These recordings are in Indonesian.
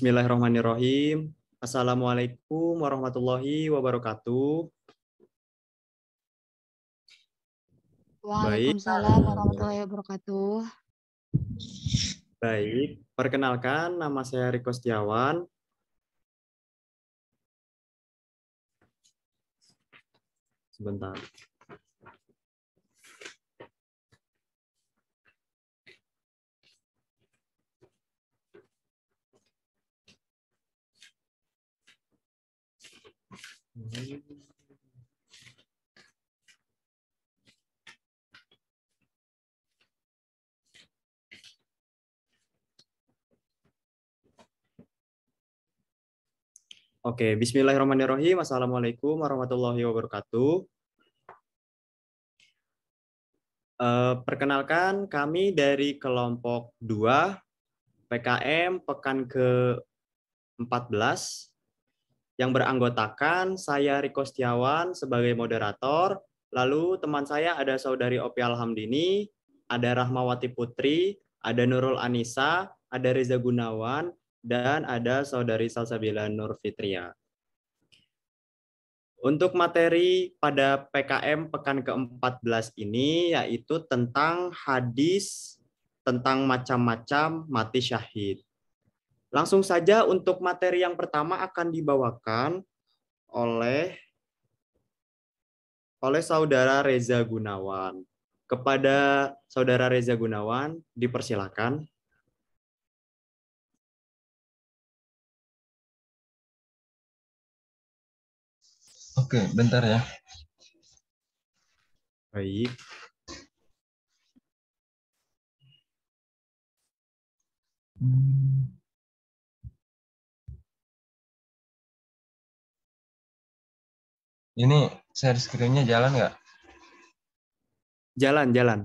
Bismillahirrahmanirrahim. Assalamualaikum warahmatullahi wabarakatuh. Baik, Waalaikumsalam warahmatullahi wabarakatuh. baik. Perkenalkan, nama saya Riko Setiawan. Sebentar. Oke, Bismillahirrahmanirrahim. Assalamualaikum warahmatullahi wabarakatuh. Perkenalkan, kami dari kelompok 2 PKM Pekan ke-14 yang beranggotakan saya Riko Setiawan sebagai moderator, lalu teman saya ada saudari Opi Alhamdini, ada Rahmawati Putri, ada Nurul Anissa, ada Reza Gunawan, dan ada saudari Salsabila Nur Fitria. Untuk materi pada PKM Pekan ke-14 ini yaitu tentang hadis tentang macam-macam mati syahid. Langsung saja untuk materi yang pertama akan dibawakan oleh saudara Reza Gunawan. Kepada saudara Reza Gunawan, dipersilakan. Oke, bentar ya. Baik. Ini share screen-nya jalan nggak? Jalan, jalan.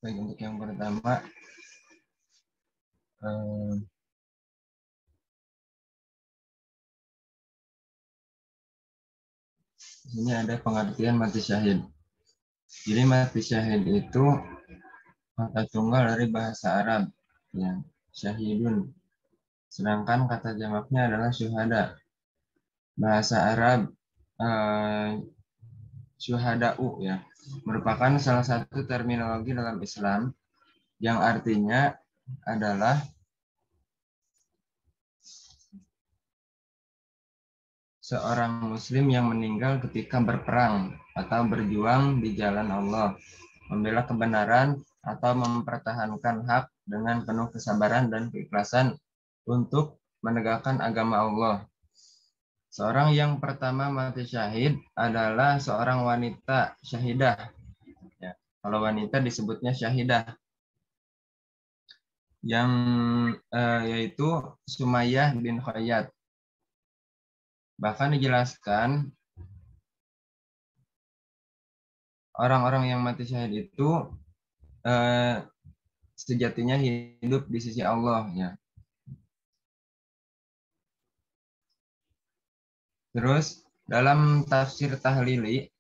Baik, untuk yang pertama, di sini ada pengertian mati syahid. Jadi mati syahid itu kata tunggal dari bahasa Arab, ya, syahidun. Sedangkan kata jamaknya adalah syuhada. Bahasa Arab syuhada'u, ya, merupakan salah satu terminologi dalam Islam yang artinya adalah seorang muslim yang meninggal ketika berperang atau berjuang di jalan Allah, membela kebenaran atau mempertahankan hak dengan penuh kesabaran dan keikhlasan untuk menegakkan agama Allah. Seorang yang pertama mati syahid adalah seorang wanita syahidah. Ya, kalau wanita disebutnya syahidah. Yang yaitu Sumayyah bin Khayyat. Bahkan dijelaskan orang-orang yang mati syahid itu sejatinya hidup di sisi Allah, ya. Terus dalam tafsir tahlili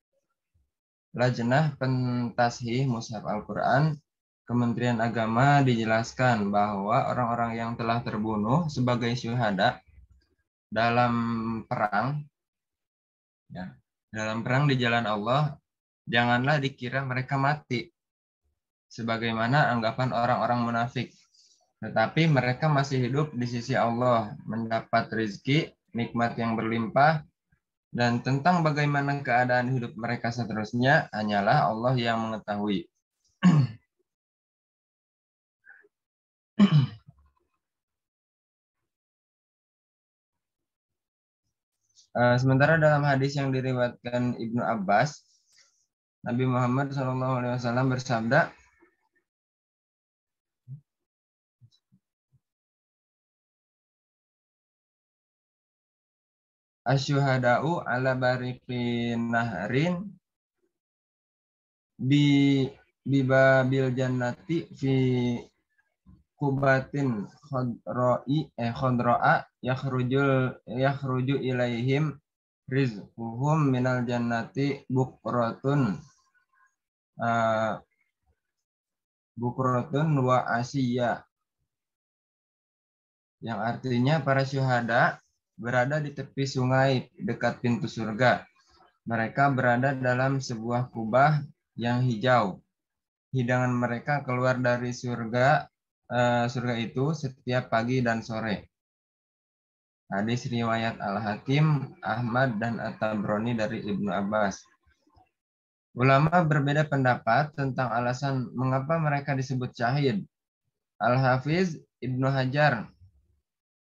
Lajnah Pentashih Mushaf Al-Quran Kementerian Agama dijelaskan bahwa orang-orang yang telah terbunuh sebagai syuhada dalam perang, ya, dalam perang di jalan Allah, janganlah dikira mereka mati sebagaimana anggapan orang-orang munafik, tetapi mereka masih hidup di sisi Allah, mendapat rezeki, nikmat yang berlimpah, dan tentang bagaimana keadaan hidup mereka seterusnya hanyalah Allah yang mengetahui. Sementara dalam hadis yang diriwayatkan Ibnu Abbas, Nabi Muhammad SAW bersabda, asyuhada'u ala bariqin nahrin bibabil jannati fi kubatin khodro'a yakhruju ilaihim rizquhum minal jannati bukrotun wa asiyya, yang artinya para syuhada berada di tepi sungai dekat pintu surga. Mereka berada dalam sebuah kubah yang hijau. Hidangan mereka keluar dari surga itu setiap pagi dan sore. Hadis riwayat Al-Hakim, Ahmad, dan At-Tabrani dari Ibnu Abbas. Ulama berbeda pendapat tentang alasan mengapa mereka disebut syahid. Al-Hafiz Ibnu Hajar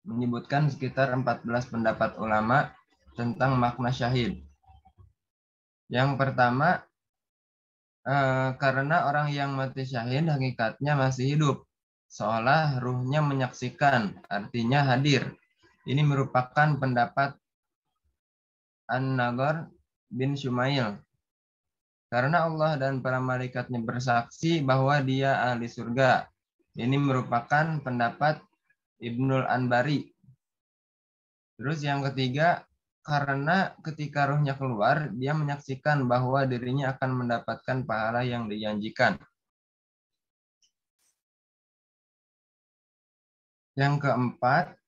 menyebutkan sekitar 14 pendapat ulama tentang makna syahid. Yang pertama, karena orang yang mati syahid hakikatnya masih hidup, seolah ruhnya menyaksikan, artinya hadir. Ini merupakan pendapat An-Nadhr bin Shumail. Karena Allah dan para malaikatnya bersaksi bahwa dia ahli surga. Ini merupakan pendapat Ibnul Anbari. Terus yang ketiga, karena ketika rohnya keluar, dia menyaksikan bahwa dirinya akan mendapatkan pahala yang dijanjikan. Yang keempat,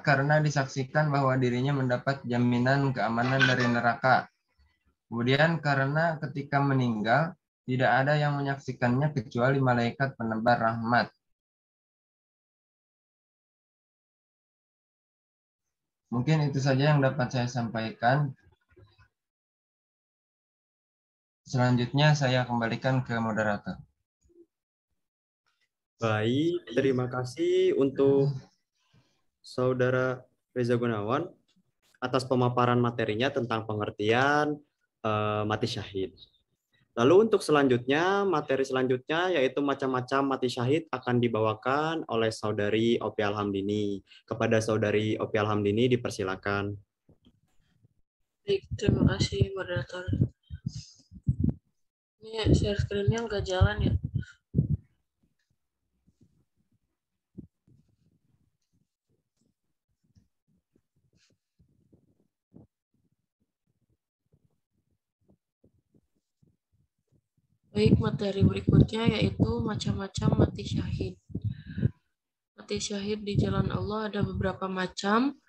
karena disaksikan bahwa dirinya mendapat jaminan keamanan dari neraka. Kemudian karena ketika meninggal, tidak ada yang menyaksikannya kecuali malaikat penebar rahmat. Mungkin itu saja yang dapat saya sampaikan. Selanjutnya saya kembalikan ke moderator. Baik, terima kasih untuk Saudara Reza Gunawan atas pemaparan materinya tentang pengertian mati syahid. Lalu untuk selanjutnya, materi selanjutnya yaitu macam-macam mati syahid akan dibawakan oleh Saudari Opi Alhamdini. Kepada Saudari Opi Alhamdini dipersilakan. Baik, terima kasih moderator. Ini share screen-nya nggak jalan ya? Baik, materi berikutnya yaitu macam-macam mati syahid. Mati syahid di jalan Allah ada beberapa macam.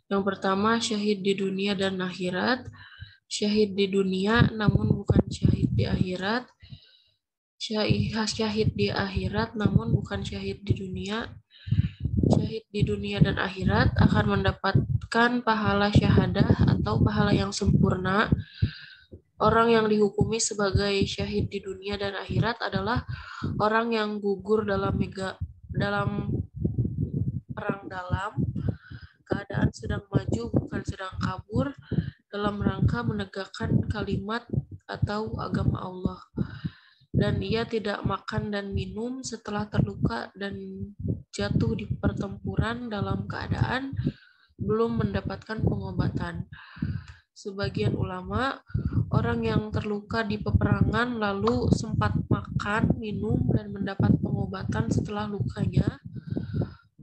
Yang pertama, syahid di dunia dan akhirat. Syahid di dunia namun bukan syahid di akhirat. Syahid di akhirat namun bukan syahid di dunia. Syahid di dunia dan akhirat akan mendapatkan pahala syahadah atau pahala yang sempurna. Orang yang dihukumi sebagai syahid di dunia dan akhirat adalah orang yang gugur dalam perang dalam keadaan sedang maju bukan sedang kabur dalam rangka menegakkan kalimat atau agama Allah. Dan ia tidak makan dan minum setelah terluka dan jatuh di pertempuran dalam keadaan belum mendapatkan pengobatan. Sebagian ulama, orang yang terluka di peperangan lalu sempat makan, minum, dan mendapat pengobatan setelah lukanya,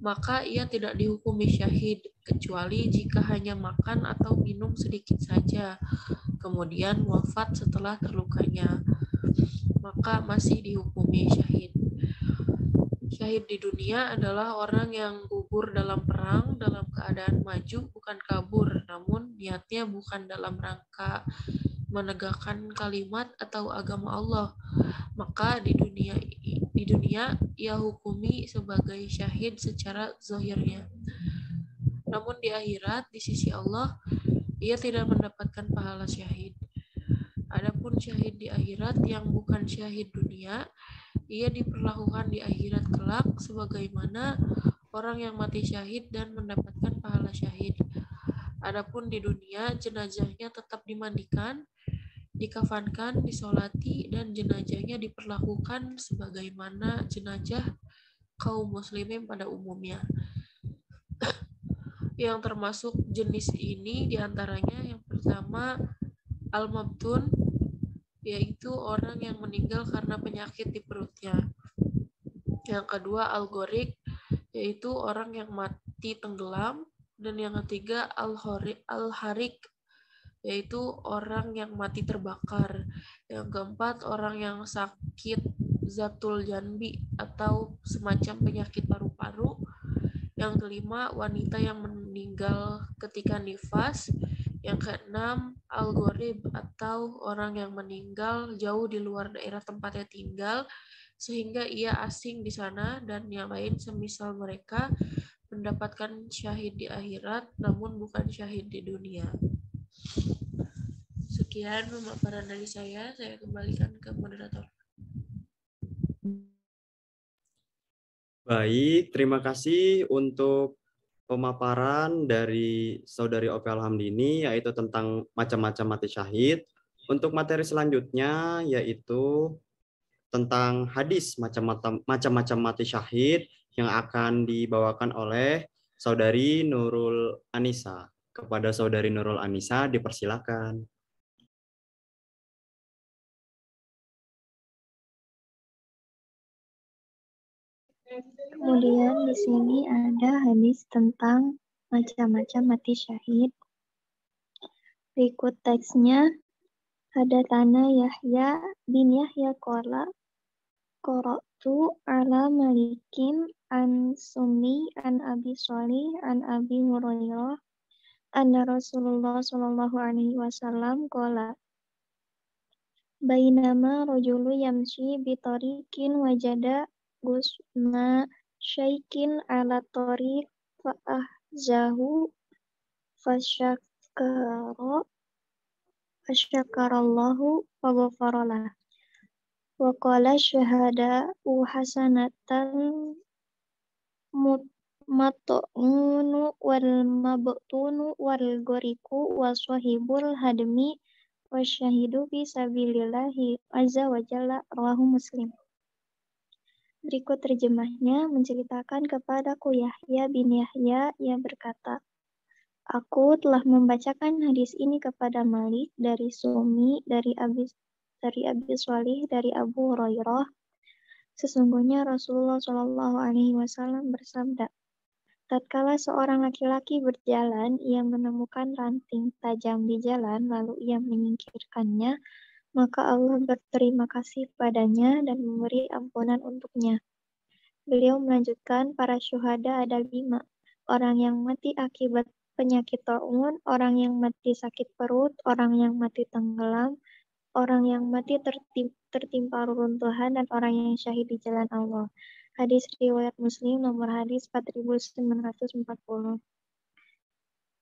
maka ia tidak dihukumi syahid, kecuali jika hanya makan atau minum sedikit saja, kemudian wafat setelah terlukanya, maka masih dihukumi syahid. Syahid di dunia adalah orang yang gugur dalam perang dalam keadaan maju bukan kabur, namun niatnya bukan dalam rangka menegakkan kalimat atau agama Allah. Maka di dunia ia hukumi sebagai syahid secara zahirnya. Namun di akhirat di sisi Allah ia tidak mendapatkan pahala syahid. Adapun syahid di akhirat yang bukan syahid dunia, ia diperlakukan di akhirat kelak sebagaimana orang yang mati syahid dan mendapatkan pahala syahid. Adapun di dunia, jenazahnya tetap dimandikan, dikafankan, disolati, dan jenazahnya diperlakukan sebagaimana jenazah kaum muslimin pada umumnya. yang termasuk jenis ini diantaranya yang pertama al-mabtun, yaitu orang yang meninggal karena penyakit di perutnya. Yang kedua al-ghorik, yaitu orang yang mati tenggelam. Dan yang ketiga al-harik, yaitu orang yang mati terbakar. Yang keempat orang yang sakit zatul janbi atau semacam penyakit paru-paru. Yang kelima wanita yang meninggal ketika nifas. Yang keenam al-gharib atau orang yang meninggal jauh di luar daerah tempatnya tinggal sehingga ia asing di sana, dan yang lain semisal mereka mendapatkan syahid di akhirat namun bukan syahid di dunia. Sekian pemaparan dari saya kembalikan ke moderator. Baik, terima kasih untuk pemaparan dari Saudari Opi Alhamdini, yaitu tentang macam-macam mati syahid. Untuk materi selanjutnya, yaitu tentang hadis macam-macam mati syahid yang akan dibawakan oleh Saudari Nurul Anisa. Kepada Saudari Nurul Anisa, dipersilakan. Kemudian di sini ada hadis tentang macam-macam mati syahid. Berikut teksnya. Hadatsana Yahya bin Yahya qala qara'tu ala Malikin an Sunni an Abi Shalih an Abi Hurairah anna Rasulullah sallallahu alaihi wasallam qala bainama rajulu yamshi bi tariqin wajada gusna syaikin ala tariq fa ahzahu fasyakarallahu wa ghafaralah wa qala syahada'u hasanatan mat'unu wal mabtunu wal goriku wa sahibul hadmi wa syahidu fi sabilillahi azza wa jalla, rawahu Muslim. Berikut terjemahnya. Menceritakan kepadaku Yahya bin Yahya, ia berkata, aku telah membacakan hadis ini kepada Malik dari Sumi dari Abi Shalih dari Abu Hurairah. Sesungguhnya Rasulullah Shallallahu Alaihi Wasallam bersabda, tatkala seorang laki-laki berjalan, ia menemukan ranting tajam di jalan, lalu ia menyingkirkannya, maka Allah berterima kasih padanya dan memberi ampunan untuknya. Beliau melanjutkan, para syuhada ada 5, orang yang mati akibat penyakit ta'un, orang yang mati sakit perut, orang yang mati tenggelam, orang yang mati tertimpa reruntuhan, dan orang yang syahid di jalan Allah. Hadis riwayat Muslim nomor hadis 4940.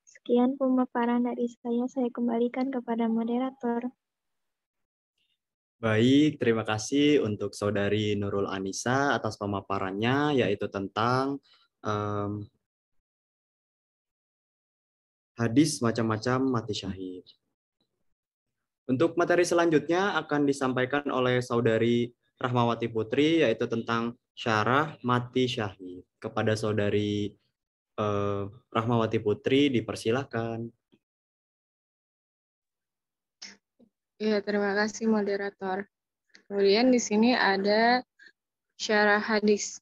Sekian pemaparan dari saya kembalikan kepada moderator. Baik, terima kasih untuk Saudari Nurul Anisa atas pemaparannya, yaitu tentang hadis macam-macam mati syahid. Untuk materi selanjutnya akan disampaikan oleh Saudari Rahmawati Putri, yaitu tentang syarah mati syahid. Kepada Saudari Rahmawati Putri, dipersilakan. Ya, terima kasih moderator. Kemudian di sini ada syarah hadis.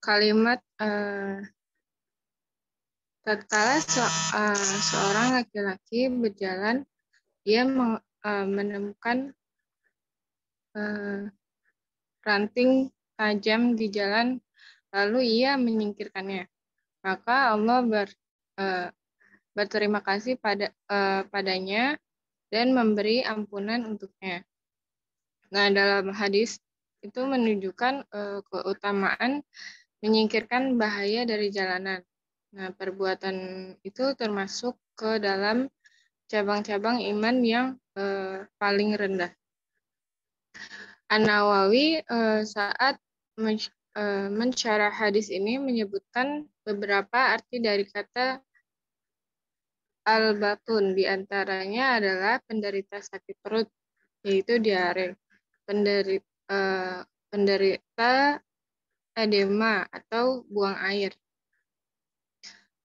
Kalimat tatkala seorang laki-laki berjalan, dia menemukan ranting tajam di jalan, lalu ia menyingkirkannya. Maka Allah berterima kasih padanya dan memberi ampunan untuknya. Nah, dalam hadis itu menunjukkan keutamaan menyingkirkan bahaya dari jalanan. Nah, perbuatan itu termasuk ke dalam cabang-cabang iman yang paling rendah. An-Nawawi saat mensyarah hadis ini menyebutkan beberapa arti dari kata al-batun, diantaranya adalah penderita sakit perut, yaitu diare, penderita edema atau buang air,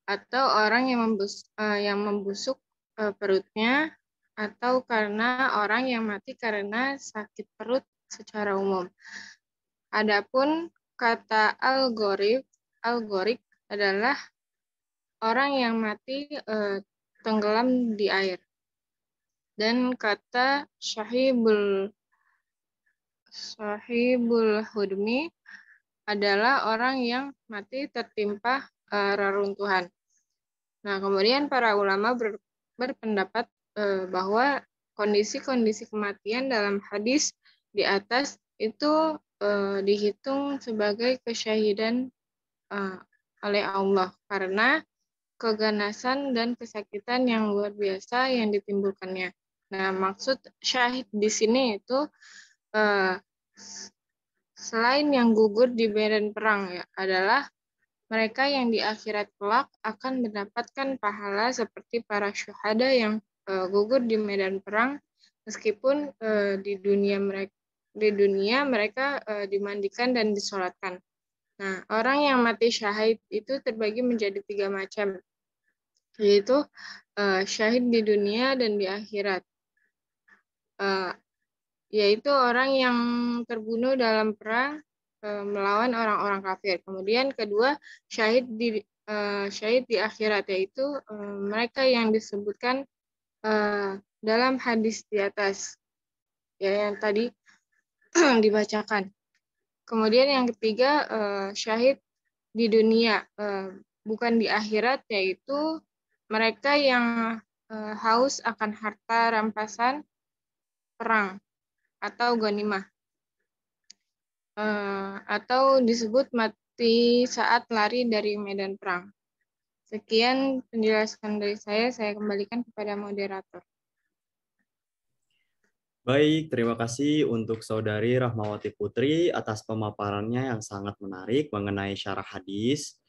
atau orang yang membusuk perutnya, atau karena orang yang mati karena sakit perut secara umum. Adapun kata algorik adalah orang yang mati tenggelam di air. Dan kata sahibul hudmi adalah orang yang mati tertimpa reruntuhan. Nah, kemudian para ulama berpendapat bahwa kondisi-kondisi kematian dalam hadis di atas itu dihitung sebagai kesyahidan oleh Allah karena keganasan dan kesakitan yang luar biasa yang ditimbulkannya. Nah, maksud syahid di sini itu selain yang gugur di medan perang ya, adalah mereka yang di akhirat kelak akan mendapatkan pahala seperti para syuhada yang gugur di medan perang, meskipun di dunia mereka dimandikan dan disolatkan. Nah, orang yang mati syahid itu terbagi menjadi 3 macam, yaitu syahid di dunia dan di akhirat. Yaitu orang yang terbunuh dalam perang melawan orang-orang kafir. Kemudian kedua, syahid di akhirat, yaitu mereka yang disebutkan dalam hadis di atas, ya yang tadi dibacakan. Kemudian yang ketiga, syahid di dunia, bukan di akhirat, yaitu mereka yang haus akan harta rampasan perang atau ghanimah, atau disebut mati saat lari dari medan perang. Sekian penjelasan dari saya kembalikan kepada moderator. Baik, terima kasih untuk Saudari Rahmawati Putri atas pemaparannya yang sangat menarik mengenai syarah hadis.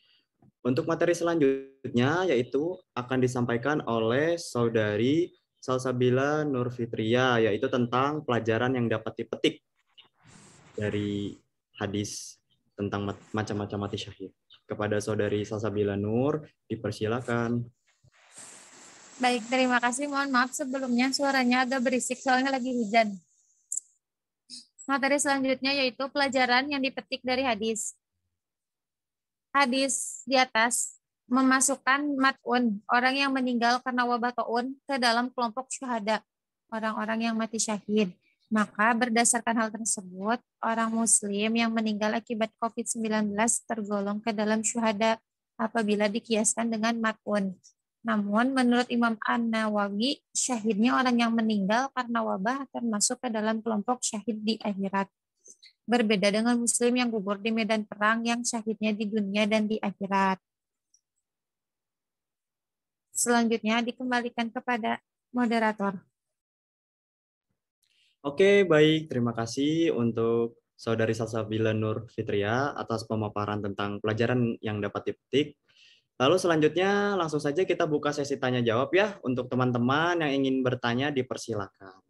Untuk materi selanjutnya yaitu akan disampaikan oleh Saudari Salsabila Nur Fitria, yaitu tentang pelajaran yang dapat dipetik dari hadis tentang macam-macam mati syahid. Kepada Saudari Salsabila Nur, dipersilakan. Baik, terima kasih. Mohon maaf sebelumnya suaranya agak berisik soalnya lagi hujan. Materi selanjutnya yaitu pelajaran yang dipetik dari hadis. Hadis di atas memasukkan mat'un, orang yang meninggal karena wabah ta'un, ke dalam kelompok syuhada, orang-orang yang mati syahid. Maka berdasarkan hal tersebut, orang muslim yang meninggal akibat COVID-19 tergolong ke dalam syuhada apabila dikiaskan dengan mat'un. Namun menurut Imam An-Nawawi, syahidnya orang yang meninggal karena wabah termasuk ke dalam kelompok syahid di akhirat. Berbeda dengan muslim yang gugur di medan perang yang syahidnya di dunia dan di akhirat. Selanjutnya dikembalikan kepada moderator. Oke, baik. Terima kasih untuk Saudari Salsabila Nur Fitria atas pemaparan tentang pelajaran yang dapat dipetik. Lalu selanjutnya langsung saja kita buka sesi tanya jawab ya. Untuk teman-teman yang ingin bertanya dipersilakan.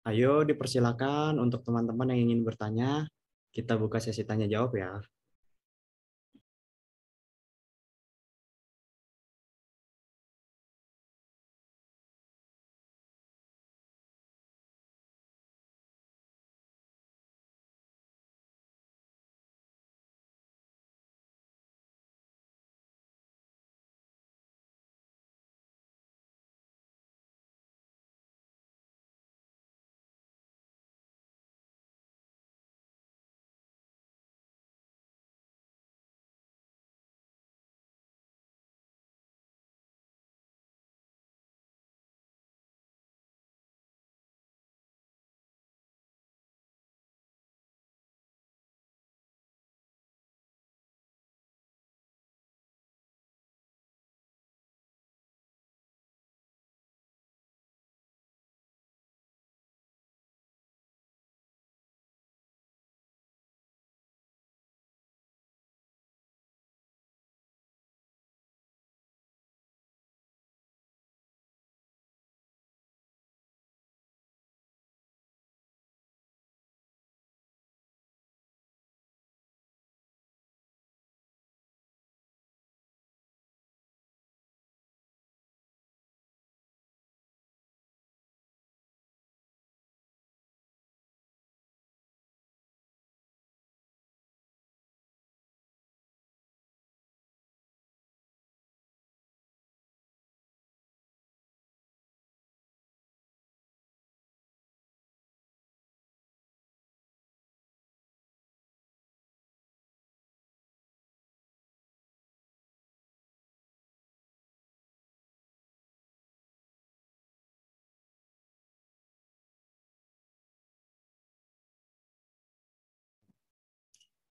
Ayo dipersilakan untuk teman-teman yang ingin bertanya. Kita buka sesi tanya jawab ya.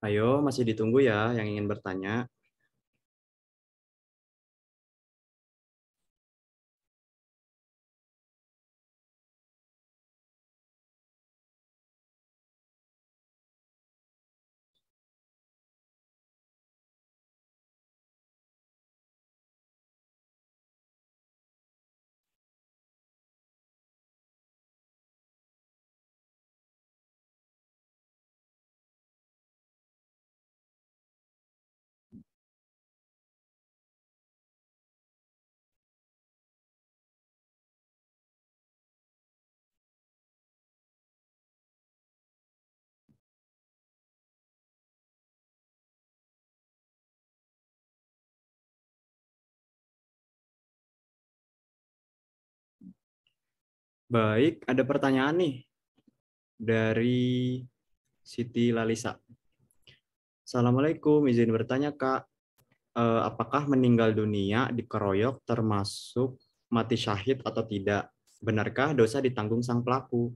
Ayo, masih ditunggu ya yang ingin bertanya. Baik, ada pertanyaan nih dari Siti Lalisa. Assalamualaikum, izin bertanya Kak, apakah meninggal dunia dikeroyok termasuk mati syahid atau tidak? Benarkah dosa ditanggung sang pelaku?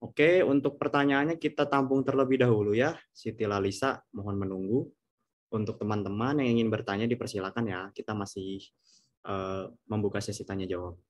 Oke, untuk pertanyaannya kita tampung terlebih dahulu ya, Siti Lalisa. Mohon menunggu. Untuk teman-teman yang ingin bertanya dipersilakan ya. Kita masih membuka sesi tanya jawab.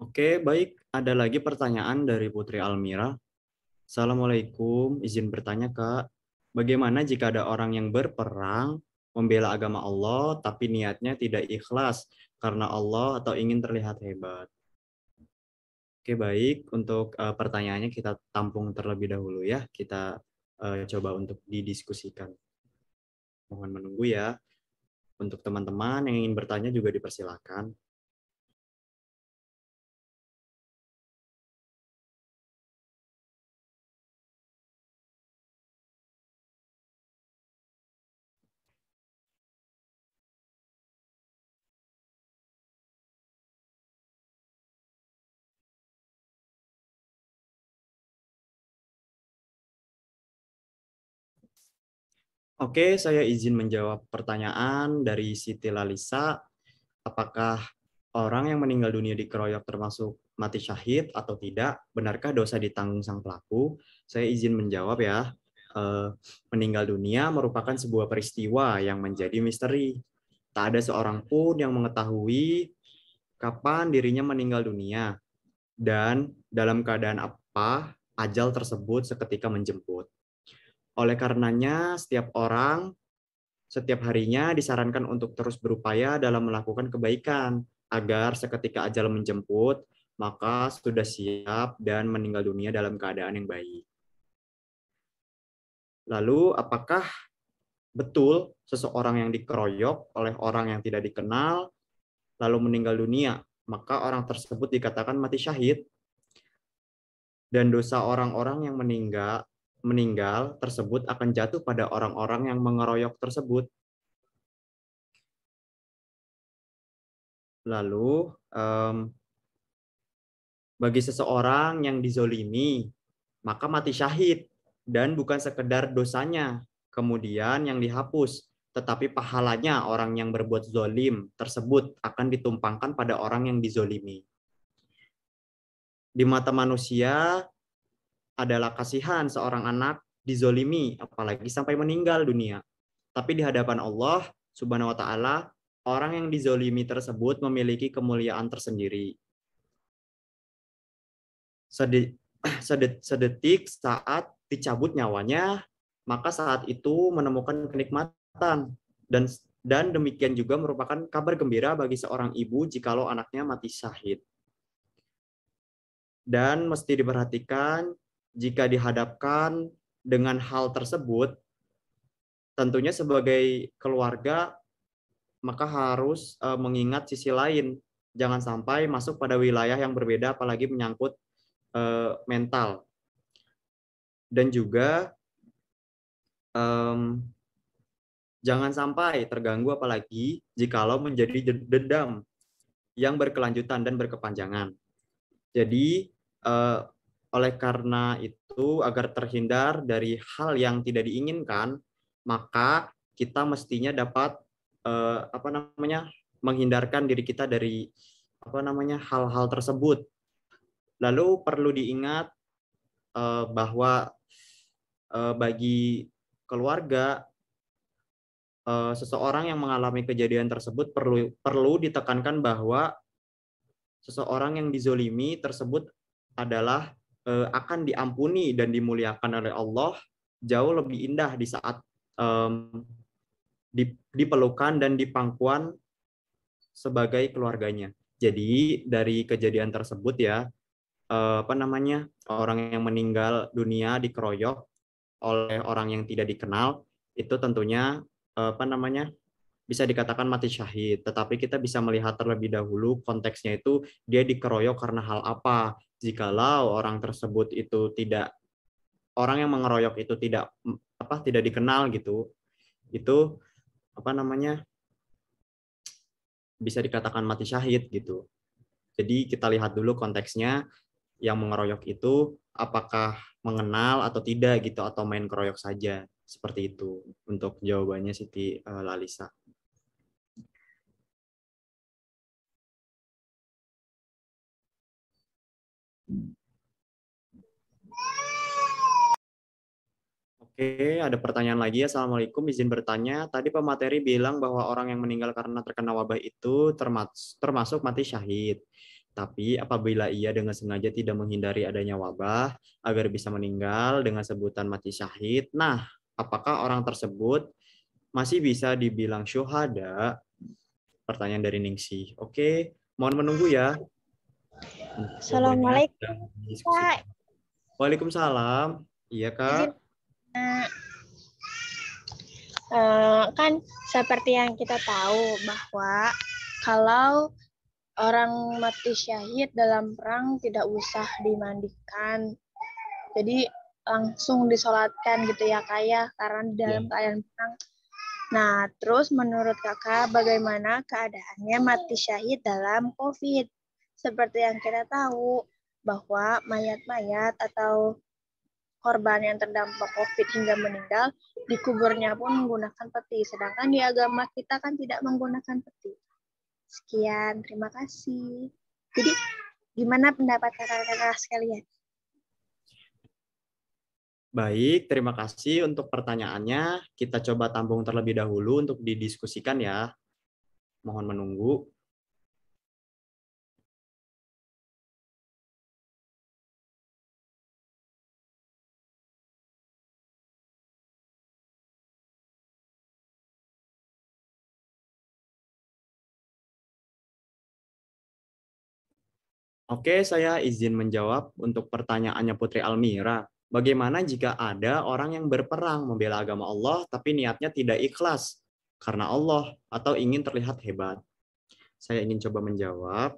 Oke, baik. Ada lagi pertanyaan dari Putri Almira. Assalamualaikum, izin bertanya Kak. Bagaimana jika ada orang yang berperang membela agama Allah tapi niatnya tidak ikhlas karena Allah atau ingin terlihat hebat? Oke, baik. Untuk pertanyaannya kita tampung terlebih dahulu ya. Kita coba untuk didiskusikan. Mohon menunggu ya. Untuk teman-teman yang ingin bertanya juga dipersilakan. Oke, saya izin menjawab pertanyaan dari Siti Lalisa. Apakah orang yang meninggal dunia dikeroyok termasuk mati syahid atau tidak? Benarkah dosa ditanggung sang pelaku? Saya izin menjawab ya. Meninggal dunia merupakan sebuah peristiwa yang menjadi misteri. Tak ada seorang pun yang mengetahui kapan dirinya meninggal dunia dan dalam keadaan apa ajal tersebut seketika menjemput. Oleh karenanya, setiap orang setiap harinya disarankan untuk terus berupaya dalam melakukan kebaikan agar seketika ajal menjemput, maka sudah siap dan meninggal dunia dalam keadaan yang baik. Lalu, apakah betul seseorang yang dikeroyok oleh orang yang tidak dikenal lalu meninggal dunia, maka orang tersebut dikatakan mati syahid? Dan dosa orang-orang yang meninggal tersebut akan jatuh pada orang-orang yang mengeroyok tersebut. Lalu, bagi seseorang yang dizolimi, maka mati syahid, dan bukan sekedar dosanya, kemudian yang dihapus, tetapi pahalanya orang yang berbuat zolim tersebut akan ditumpangkan pada orang yang dizolimi. Di mata manusia adalah kasihan seorang anak dizolimi, apalagi sampai meninggal dunia. Tapi di hadapan Allah Subhanahu wa Ta'ala, orang yang dizolimi tersebut memiliki kemuliaan tersendiri. Sedetik saat dicabut nyawanya, maka saat itu menemukan kenikmatan, dan demikian juga merupakan kabar gembira bagi seorang ibu jikalau anaknya mati syahid. Dan mesti diperhatikan jika dihadapkan dengan hal tersebut, tentunya sebagai keluarga maka harus mengingat sisi lain, jangan sampai masuk pada wilayah yang berbeda apalagi menyangkut mental. Dan juga jangan sampai terganggu apalagi jikalau menjadi dendam yang berkelanjutan dan berkepanjangan. Jadi oleh karena itu, agar terhindar dari hal yang tidak diinginkan, maka kita mestinya dapat menghindarkan diri kita dari hal-hal tersebut. Lalu perlu diingat bahwa bagi keluarga, seseorang yang mengalami kejadian tersebut perlu ditekankan bahwa seseorang yang dizolimi tersebut adalah akan diampuni dan dimuliakan oleh Allah jauh lebih indah di saat dipelukan dan dipangkuan sebagai keluarganya. Jadi dari kejadian tersebut ya, orang yang meninggal dunia dikeroyok oleh orang yang tidak dikenal itu tentunya bisa dikatakan mati syahid. Tetapi kita bisa melihat terlebih dahulu konteksnya itu dia dikeroyok karena hal apa. Jikalau orang tersebut itu orang yang mengeroyok itu tidak dikenal gitu, itu bisa dikatakan mati syahid gitu. Jadi kita lihat dulu konteksnya, yang mengeroyok itu apakah mengenal atau tidak gitu, atau main keroyok saja. Seperti itu untuk jawabannya Siti Lalisa. Oke, ada pertanyaan lagi. Assalamualaikum, izin bertanya. Tadi pemateri bilang bahwa orang yang meninggal karena terkena wabah itu termasuk mati syahid. Tapi apabila ia dengan sengaja tidak menghindari adanya wabah agar bisa meninggal dengan sebutan mati syahid, nah, apakah orang tersebut masih bisa dibilang syuhada? Pertanyaan dari Ningsih. Oke, mohon menunggu ya. Assalamualaikum, Kak. Waalaikumsalam. Iya, Kak. Kan seperti yang kita tahu bahwa kalau orang mati syahid dalam perang tidak usah dimandikan, jadi langsung disolatkan gitu ya Kak ya, karena di dalam keadaan perang. Nah, terus menurut Kakak bagaimana keadaannya mati syahid dalam COVID? Seperti yang kita tahu bahwa mayat-mayat atau korban yang terdampak COVID hingga meninggal, dikuburnya pun menggunakan peti. Sedangkan di agama kita kan tidak menggunakan peti. Sekian, terima kasih. Jadi, gimana pendapat kakak-kakak sekalian? Baik, terima kasih untuk pertanyaannya. Kita coba tampung terlebih dahulu untuk didiskusikan ya. Mohon menunggu. Oke, saya izin menjawab untuk pertanyaannya Putri Almira. Bagaimana jika ada orang yang berperang membela agama Allah tapi niatnya tidak ikhlas karena Allah atau ingin terlihat hebat? Saya ingin coba menjawab.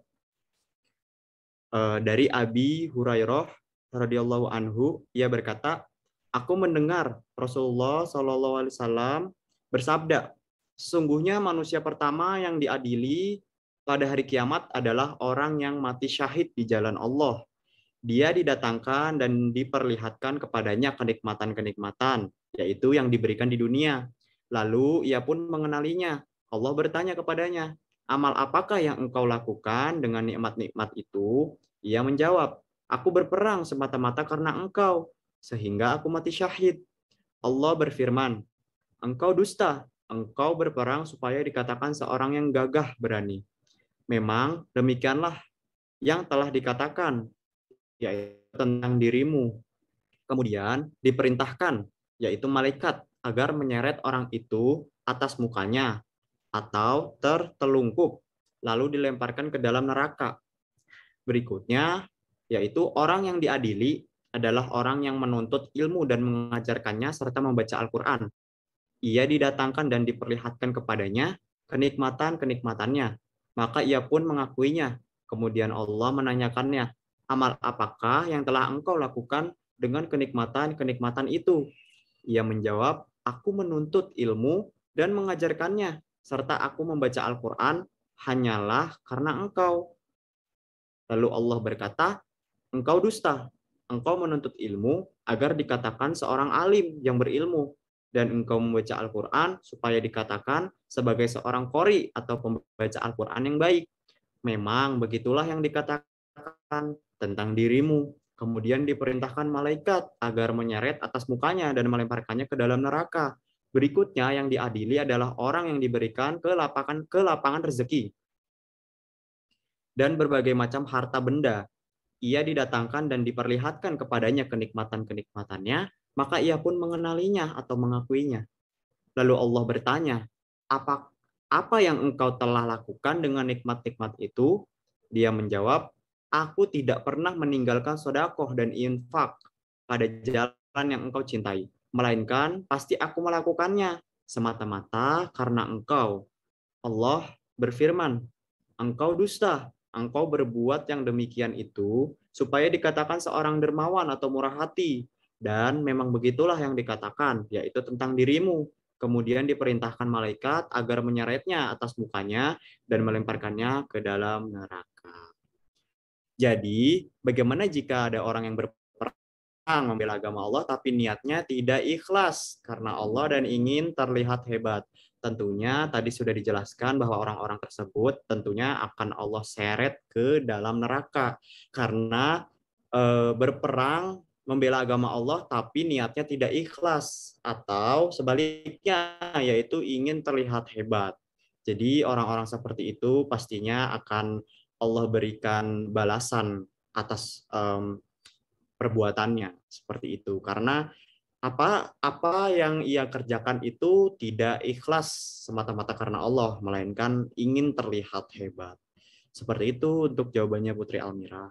Dari Abi Hurairah radhiyallahu anhu, ia berkata, aku mendengar Rasulullah SAW bersabda, sesungguhnya manusia pertama yang diadili pada hari kiamat adalah orang yang mati syahid di jalan Allah. Dia didatangkan dan diperlihatkan kepadanya kenikmatan-kenikmatan, yaitu yang diberikan di dunia. Lalu ia pun mengenalinya. Allah bertanya kepadanya, amal apakah yang engkau lakukan dengan nikmat-nikmat itu? Ia menjawab, aku berperang semata-mata karena engkau, sehingga aku mati syahid. Allah berfirman, engkau dusta, engkau berperang supaya dikatakan seorang yang gagah berani. Memang demikianlah yang telah dikatakan, yaitu tentang dirimu. Kemudian diperintahkan, yaitu malaikat, agar menyeret orang itu atas mukanya atau tertelungkup, lalu dilemparkan ke dalam neraka. Berikutnya, yaitu orang yang diadili adalah orang yang menuntut ilmu dan mengajarkannya serta membaca Al-Quran. Ia didatangkan dan diperlihatkan kepadanya kenikmatan-kenikmatannya. Maka ia pun mengakuinya. Kemudian Allah menanyakannya, amal apakah yang telah engkau lakukan dengan kenikmatan-kenikmatan itu? Ia menjawab, aku menuntut ilmu dan mengajarkannya, serta aku membaca Al-Quran hanyalah karena engkau. Lalu Allah berkata, engkau dusta, engkau menuntut ilmu agar dikatakan seorang alim yang berilmu, dan engkau membaca Al-Quran supaya dikatakan sebagai seorang qori atau pembaca Al-Quran yang baik. Memang begitulah yang dikatakan tentang dirimu. Kemudian diperintahkan malaikat agar menyeret atas mukanya dan melemparkannya ke dalam neraka. Berikutnya yang diadili adalah orang yang diberikan ke lapangan rezeki dan berbagai macam harta benda. Ia didatangkan dan diperlihatkan kepadanya kenikmatan-kenikmatannya, maka ia pun mengenalinya atau mengakuinya. Lalu Allah bertanya, apa yang engkau telah lakukan dengan nikmat-nikmat itu? Dia menjawab, aku tidak pernah meninggalkan sedekah dan infak pada jalan yang engkau cintai, melainkan pasti aku melakukannya semata-mata karena engkau. Allah berfirman, engkau dusta, engkau berbuat yang demikian itu supaya dikatakan seorang dermawan atau murah hati. Dan memang begitulah yang dikatakan, yaitu tentang dirimu. Kemudian diperintahkan malaikat agar menyeretnya atas mukanya dan melemparkannya ke dalam neraka. Jadi, bagaimana jika ada orang yang berperang membela agama Allah tapi niatnya tidak ikhlas karena Allah dan ingin terlihat hebat? Tentunya tadi sudah dijelaskan bahwa orang-orang tersebut tentunya akan Allah seret ke dalam neraka karena berperang membela agama Allah tapi niatnya tidak ikhlas, atau sebaliknya yaitu ingin terlihat hebat. Jadi orang-orang seperti itu pastinya akan Allah berikan balasan atas perbuatannya seperti itu, karena apa yang ia kerjakan itu tidak ikhlas semata-mata karena Allah, melainkan ingin terlihat hebat. Seperti itu untuk jawabannya Putri Almira.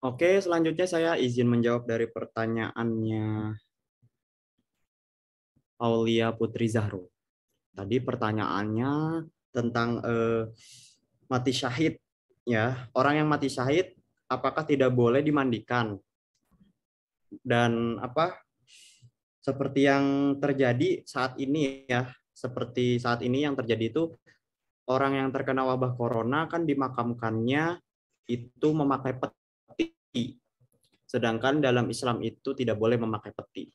Oke, selanjutnya saya izin menjawab dari pertanyaannya Aulia Putri Zahro. Tadi pertanyaannya tentang mati syahid, ya. Orang yang mati syahid apakah tidak boleh dimandikan? Dan seperti yang terjadi saat ini, ya. Seperti saat ini yang terjadi itu, orang yang terkena wabah corona kan dimakamkannya itu memakai peti. Sedangkan dalam Islam itu tidak boleh memakai peti.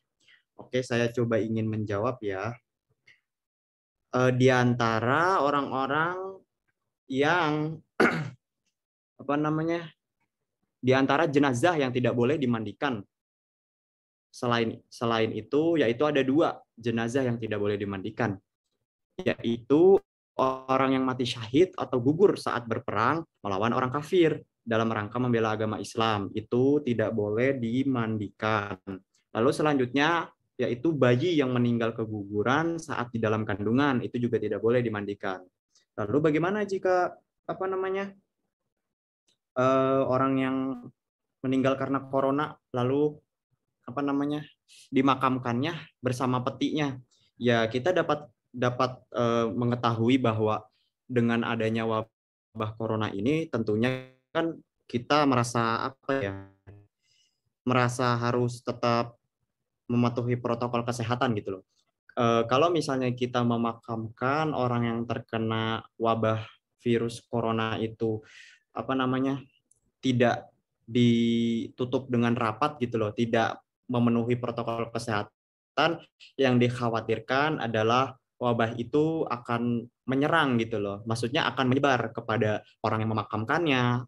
Oke, saya coba ingin menjawab, ya. Di antara orang-orang yang di antara jenazah yang tidak boleh dimandikan. Selain itu, yaitu ada 2 jenazah yang tidak boleh dimandikan, yaitu orang yang mati syahid atau gugur saat berperang melawan orang kafir dalam rangka membela agama Islam, itu tidak boleh dimandikan. Lalu selanjutnya yaitu bayi yang meninggal keguguran saat di dalam kandungan, itu juga tidak boleh dimandikan. Lalu bagaimana jika orang yang meninggal karena corona lalu dimakamkannya bersama petinya? Ya, kita dapat mengetahui bahwa dengan adanya wabah corona ini tentunya kan kita merasa harus tetap mematuhi protokol kesehatan gitu loh. Kalau misalnya kita memakamkan orang yang terkena wabah virus corona itu tidak ditutup dengan rapat gitu loh, tidak memenuhi protokol kesehatan, yang dikhawatirkan adalah wabah itu akan menyerang gitu loh. Maksudnya akan menyebar kepada orang yang memakamkannya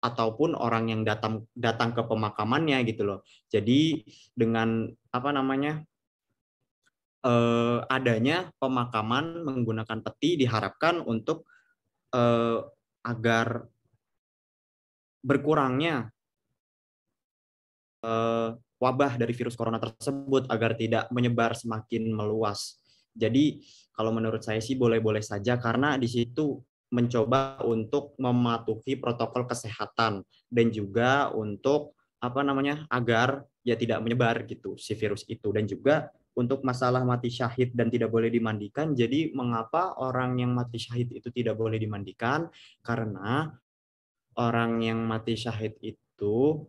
ataupun orang yang datang ke pemakamannya gitu loh. Jadi dengan adanya pemakaman menggunakan peti diharapkan untuk agar berkurangnya wabah dari virus corona tersebut, agar tidak menyebar semakin meluas. Jadi kalau menurut saya sih boleh-boleh saja, karena di situ mencoba untuk mematuhi protokol kesehatan dan juga untuk agar ya tidak menyebar gitu si virus itu. Dan juga untuk masalah mati syahid dan tidak boleh dimandikan. Jadi mengapa orang yang mati syahid itu tidak boleh dimandikan? Karena orang yang mati syahid itu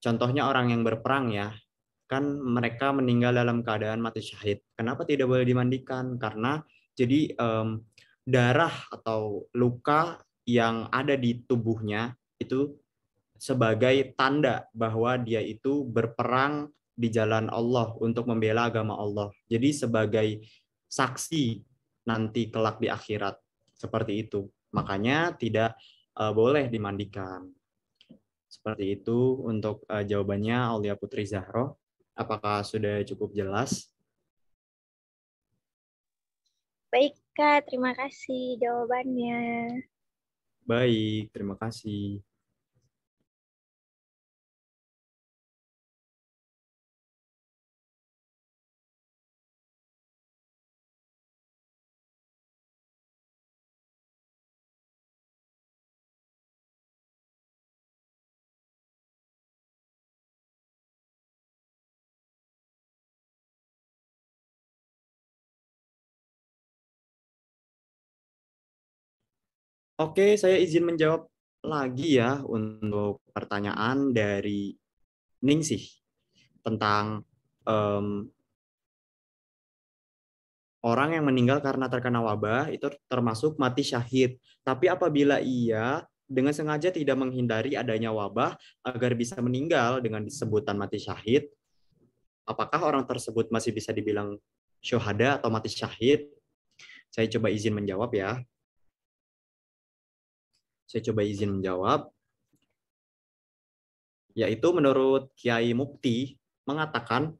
contohnya orang yang berperang ya, kan mereka meninggal dalam keadaan mati syahid. Kenapa tidak boleh dimandikan? Karena jadi darah atau luka yang ada di tubuhnya itu sebagai tanda bahwa dia itu berperang di jalan Allah untuk membela agama Allah. Jadi sebagai saksi nanti kelak di akhirat. Seperti itu. Makanya tidak boleh dimandikan. Seperti itu untuk jawabannya Aulia Putri Zahro. Apakah sudah cukup jelas? Baik, Kak. Terima kasih jawabannya. Baik, terima kasih. Oke, saya izin menjawab lagi ya untuk pertanyaan dari Ningsih tentang orang yang meninggal karena terkena wabah itu termasuk mati syahid. Tapi apabila ia dengan sengaja tidak menghindari adanya wabah agar bisa meninggal dengan disebutan mati syahid, apakah orang tersebut masih bisa dibilang syuhada atau mati syahid? Saya coba izin menjawab ya. Saya coba izin menjawab. Yaitu menurut Kiai Mukti mengatakan,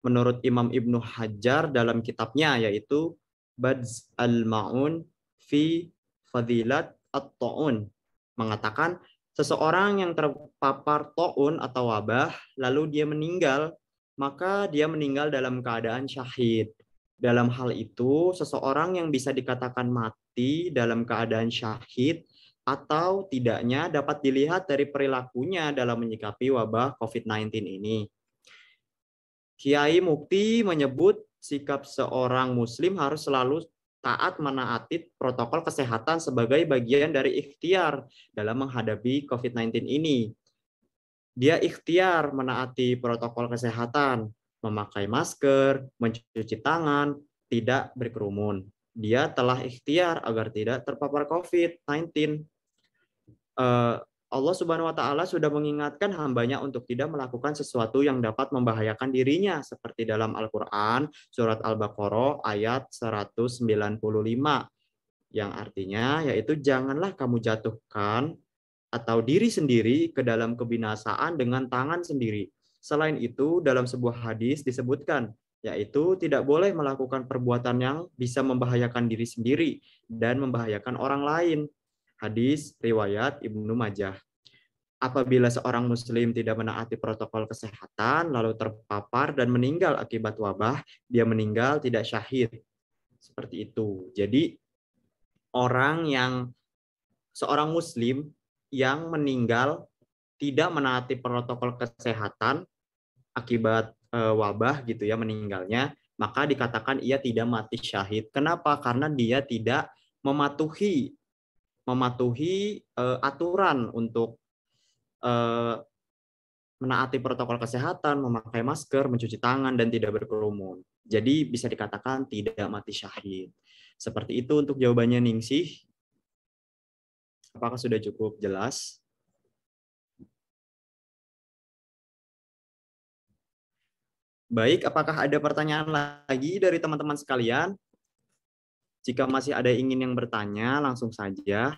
menurut Imam Ibnu Hajar dalam kitabnya yaitu Badz al-Ma'un fi Fadilat at-Ta'un, mengatakan seseorang yang terpapar ta'un atau wabah lalu dia meninggal, maka dia meninggal dalam keadaan syahid. Dalam hal itu, seseorang yang bisa dikatakan mati dalam keadaan syahid atau tidaknya dapat dilihat dari perilakunya dalam menyikapi wabah COVID-19 ini. Kiai Mukti menyebut sikap seorang muslim harus selalu taat menaati protokol kesehatan sebagai bagian dari ikhtiar dalam menghadapi COVID-19 ini. Dia ikhtiar menaati protokol kesehatan, memakai masker, mencuci tangan, tidak berkerumun. Dia telah ikhtiar agar tidak terpapar COVID-19. Allah Subhanahu wa Ta'ala sudah mengingatkan hambanya untuk tidak melakukan sesuatu yang dapat membahayakan dirinya, seperti dalam Al-Quran, surat Al-Baqarah ayat 195. yang artinya yaitu janganlah kamu jatuhkan atau diri sendiri ke dalam kebinasaan dengan tangan sendiri. Selain itu, dalam sebuah hadis disebutkan, yaitu tidak boleh melakukan perbuatan yang bisa membahayakan diri sendiri dan membahayakan orang lain. Hadis riwayat Ibnu Majah. Apabila seorang muslim tidak menaati protokol kesehatan, lalu terpapar dan meninggal akibat wabah, dia meninggal tidak syahid. Seperti itu. Jadi, seorang muslim yang meninggal tidak menaati protokol kesehatan akibat wabah gitu ya meninggalnya, maka dikatakan ia tidak mati syahid. Kenapa? Karena dia tidak mematuhi aturan untuk menaati protokol kesehatan, memakai masker, mencuci tangan, dan tidak berkerumun. Jadi bisa dikatakan tidak mati syahid. Seperti itu untuk jawabannya Ningsih. Apakah sudah cukup jelas? Baik, apakah ada pertanyaan lagi dari teman-teman sekalian? Jika masih ada ingin yang bertanya, langsung saja.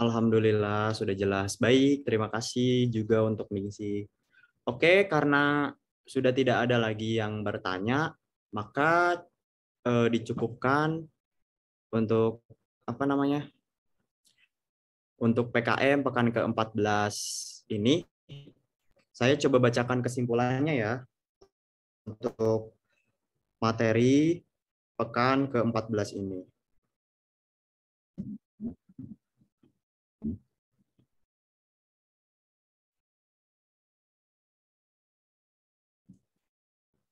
Alhamdulillah, sudah jelas. Baik, terima kasih juga untuk Ningsih. Oke, karena sudah tidak ada lagi yang bertanya, maka dicukupkan untuk untuk PKM pekan ke-14 ini. Saya coba bacakan kesimpulannya ya untuk materi pekan ke-14 ini.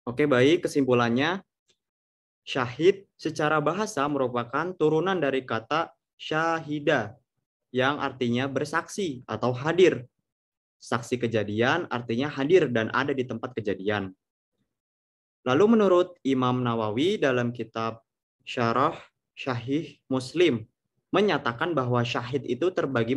Oke, baik, kesimpulannya. Syahid secara bahasa merupakan turunan dari kata syahida, yang artinya bersaksi atau hadir. Saksi kejadian artinya hadir dan ada di tempat kejadian. Lalu menurut Imam Nawawi dalam kitab Syarah Syahih Muslim, menyatakan bahwa syahid itu terbagi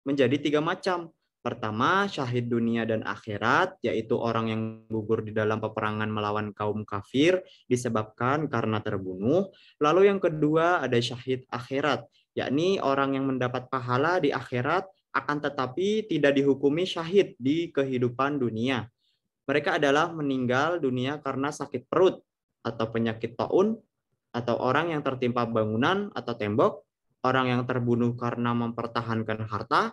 menjadi 3 macam. Pertama, syahid dunia dan akhirat, yaitu orang yang gugur di dalam peperangan melawan kaum kafir disebabkan karena terbunuh. Lalu yang kedua ada syahid akhirat, yakni orang yang mendapat pahala di akhirat akan tetapi tidak dihukumi syahid di kehidupan dunia. Mereka adalah meninggal dunia karena sakit perut atau penyakit taun, atau orang yang tertimpa bangunan atau tembok, orang yang terbunuh karena mempertahankan harta,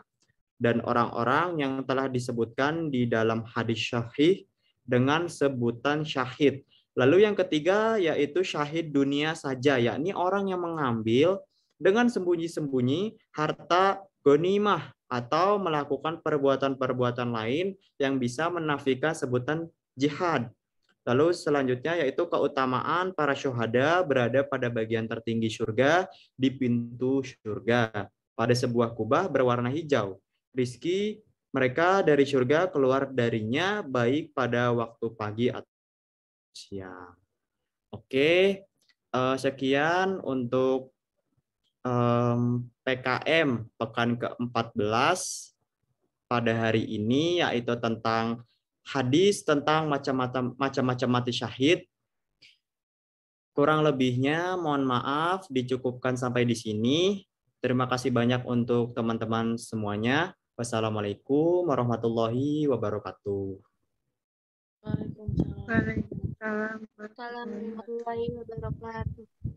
dan orang-orang yang telah disebutkan di dalam hadis syahih dengan sebutan syahid. Lalu yang ketiga yaitu syahid dunia saja, yakni orang yang mengambil dengan sembunyi-sembunyi harta ghanimah atau melakukan perbuatan-perbuatan lain yang bisa menafikan sebutan jihad. Lalu selanjutnya yaitu keutamaan para syuhada berada pada bagian tertinggi surga di pintu surga pada sebuah kubah berwarna hijau. Rizki mereka dari surga keluar darinya baik pada waktu pagi atau siang. Oke, sekian untuk PKM pekan ke-14 pada hari ini, yaitu tentang hadis tentang macam-macam mati syahid. Kurang lebihnya mohon maaf, dicukupkan sampai di sini. Terima kasih banyak untuk teman-teman semuanya. Wassalamualaikum warahmatullahi wabarakatuh. Waalaikumsalam. Waalaikumsalam. Warahmatullahi wabarakatuh.